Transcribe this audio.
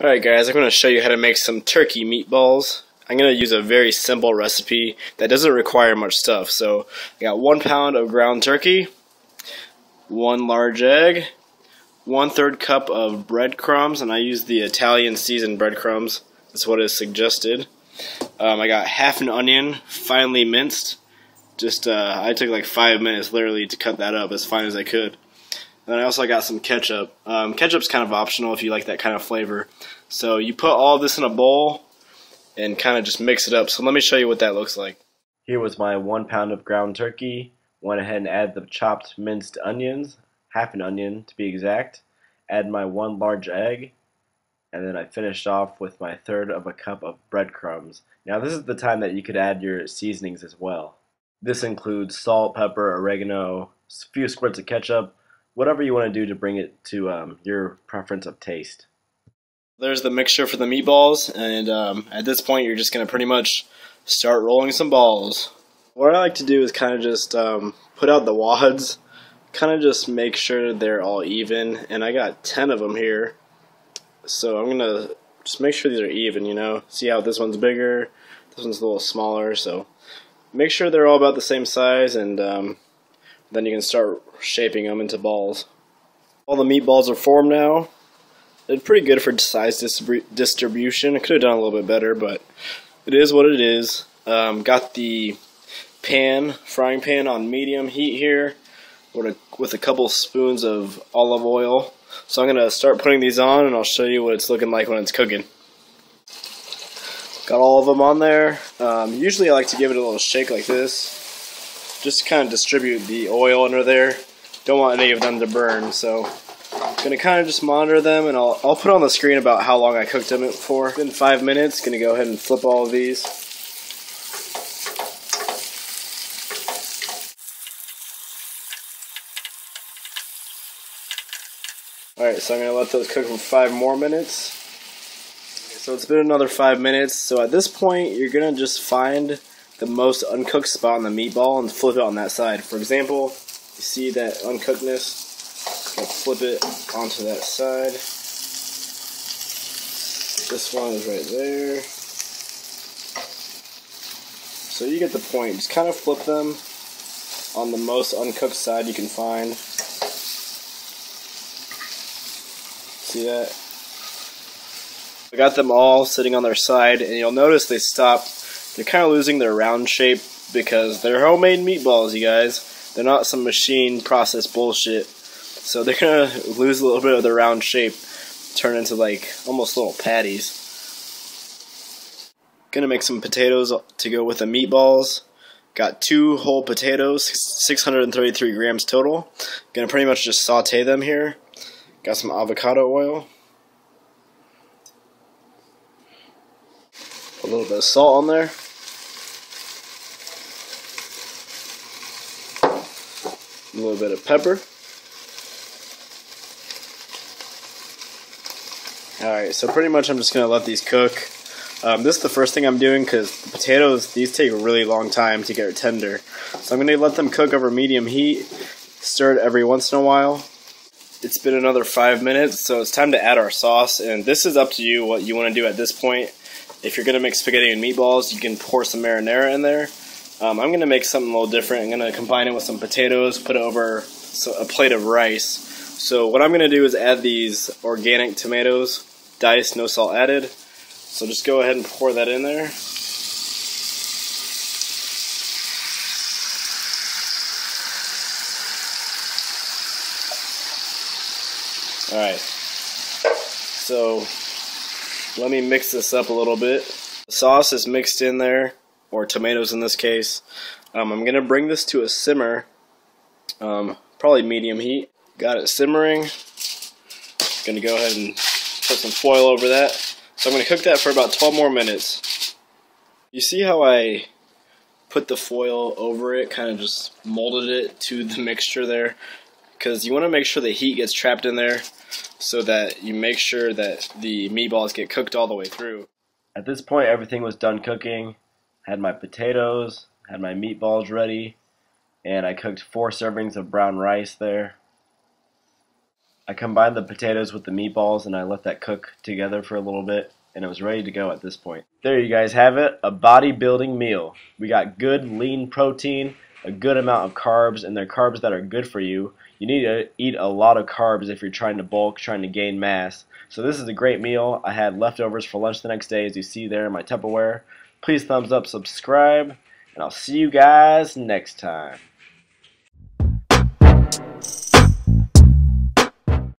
Alright guys, I'm going to show you how to make some turkey meatballs. I'm going to use a very simple recipe that doesn't require much stuff. So I got 1 pound of ground turkey, 1 large egg, 1/3 cup of breadcrumbs, and I use the Italian seasoned breadcrumbs. That's what is suggested. I got half an onion, finely minced. I took like 5 minutes literally to cut that up as fine as I could. And then I also got some ketchup. Ketchup's kind of optional if you like that kind of flavor. So you put all of this in a bowl and kind of just mix it up. So let me show you what that looks like. Here was my 1 pound of ground turkey. Went ahead and added the chopped minced onions, half an onion to be exact. Add my 1 large egg. And then I finished off with my 1/3 cup of breadcrumbs. Now this is the time that you could add your seasonings as well. This includes salt, pepper, oregano, a few squirts of ketchup, whatever you want to do to bring it to your preference of taste. There's the mixture for the meatballs, and at this point you're just going to pretty much start rolling some balls. What I like to do is kind of just put out the wads, kind of just make sure they're all even, and I got 10 of them here. So I'm going to just make sure these are even, you know. See how this one's bigger, this one's a little smaller, so make sure they're all about the same size, and then you can start shaping them into balls. All the meatballs are formed now. It's pretty good for size distribution. I could have done a little bit better, but it is what it is. Got the frying pan on medium heat here with a couple spoons of olive oil. So I'm going to start putting these on, and I'll show you what it's looking like when it's cooking. Got all of them on there. Usually I like to give it a little shake like this, just to kind of distribute the oil under there. Don't want any of them to burn, so I'm going to kind of just monitor them, and I'll put on the screen about how long I cooked them for. It's been 5 minutes. Going to go ahead and flip all of these. Alright, so I'm going to let those cook for 5 more minutes. So it's been another 5 minutes. So at this point, you're going to just find the most uncooked spot on the meatball and flip it on that side. For example, you see that uncookedness, I'm going to flip it onto that side. This one is right there. So you get the point. Just kind of flip them on the most uncooked side you can find. See that? I got them all sitting on their side, and you'll notice they're kind of losing their round shape because they're homemade meatballs, you guys. They're not some machine processed bullshit. So they're going to lose a little bit of their round shape, turn into like almost little patties. Gonna make some potatoes to go with the meatballs. Got 2 whole potatoes, 633 grams total. Gonna pretty much just saute them here. Got some avocado oil. A little bit of salt on there. A little bit of pepper. Alright, so pretty much I'm just going to let these cook. This is the first thing I'm doing because the potatoes, these take a really long time to get tender. So I'm going to let them cook over medium heat. Stir it every once in a while. It's been another 5 minutes, so it's time to add our sauce. And this is up to you what you want to do at this point. If you're going to make spaghetti and meatballs, you can pour some marinara in there. I'm going to make something a little different. I'm going to combine it with some potatoes, put it over a plate of rice. So what I'm going to do is add these organic tomatoes, diced, no salt added. So just go ahead and pour that in there. Alright, so let me mix this up a little bit. The sauce is mixed in there, or tomatoes in this case. I'm going to bring this to a simmer, probably medium heat. Got it simmering. Going to go ahead and put some foil over that. So I'm going to cook that for about 12 more minutes. You see how I put the foil over it, kind of just molded it to the mixture there? Because you want to make sure the heat gets trapped in there so that you make sure that the meatballs get cooked all the way through. At this point, everything was done cooking. Had my potatoes, had my meatballs ready, and I cooked 4 servings of brown rice there. I combined the potatoes with the meatballs and I let that cook together for a little bit, and it was ready to go at this point. There you guys have it, a bodybuilding meal. We got good lean protein, a good amount of carbs, and they're carbs that are good for you. You need to eat a lot of carbs if you're trying to bulk, trying to gain mass. So this is a great meal. I had leftovers for lunch the next day, as you see there in my Tupperware. Please thumbs up, subscribe, and I'll see you guys next time.